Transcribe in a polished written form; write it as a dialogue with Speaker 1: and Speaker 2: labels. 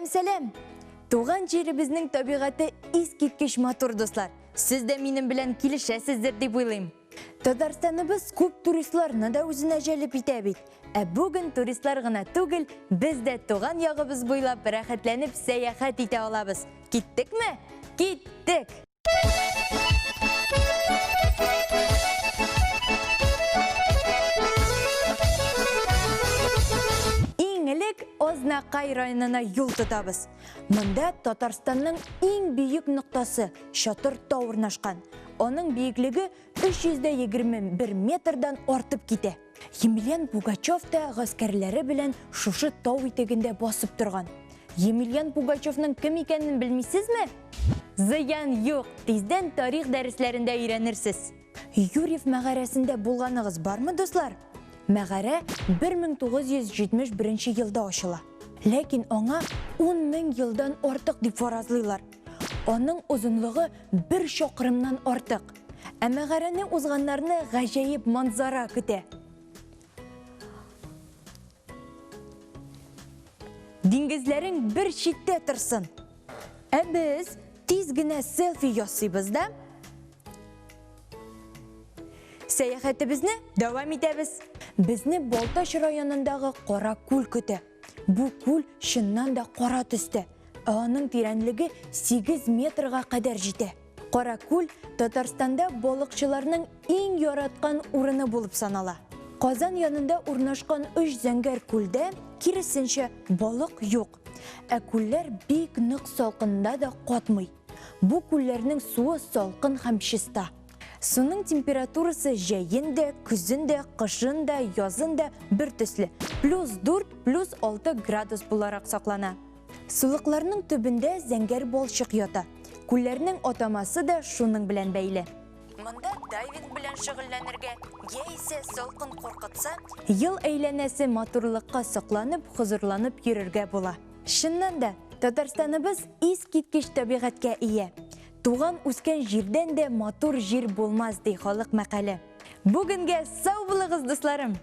Speaker 1: Сәлем. Туған жеріміздің табиғаты искиткіш матур достар. Сіз де менің білән келішесіздер деп ойлаймын. Татарстаныбыз көп туристларны да өзіне жәліп итәбейді. Бүгін туристлар ғана түгіл, біз де туған яғыбыз бойлап рәхәтләніп сәяхат ите алабыз. Кеттік ме? Кеттік! Еңілік Ознақай районына юл тұтабыз. Мұнда Татарстанның ең бейік нұқтасы Шатыр тау орнашқан. Оның биіклігі 321 метрдан артып кете. Емельян Пугачев та ғаскерлері білен шушы тау етегінде басып тұрған. Емельян Пугачевның кім екенін білмейсіз ме? Зыян жоқ, тезден тарих дәріслерінде үйренірсіз. Юрьев мәғарасында болғанығыз бар ма, достар? Мәғара 1971 елда ашыла. Ләкин оңа 10.000 елдан артық деп фаразлайлар. Оның ұзынлығы 1 шақырымнан артық. Мәғараны узғанларны ғажайып манзара күте. Диңгізлерің бір шетте тұрсын. Біз тез генә селфи ясыйбыз да. Сәяхәтебезне дәвам итәбез. Безне Балташ районындағы Қора күл көтә. Бу күл шыннан да қара түсті. Оның тирәнлеге 8 метрға қадар жете. Қора күл Татарстанда балықшыларның ең яратқан урыны болып санала. Қазан янында урнашқан 3 зәңгәр күлдә киресенчә балық юк. Күлләр бик нык салкында да катмый. Бу күлләрнең суы салкын һәм чиста. Суның температурасы җәйендә, күзендә, кышында, язында бер төсле. +4, +6 градус буларак саклана. Сулыкларның төбендә зәңгәр балчык ята. Күлләрнең атамасы да шуның белән бәйле. Монда дайвинг белән шөгыльләнергә, яисә салкын куркытса, ел әйләнәсе матурлыкка сакланып, хузурланып йөрергә була. Шуннан да Татарстаныбыз искиткеч табигатькә ия. Туган үскән җирдән дә матур җир булмас ди халык мәкале. Бүгенгә сау булыгыз, дусларым!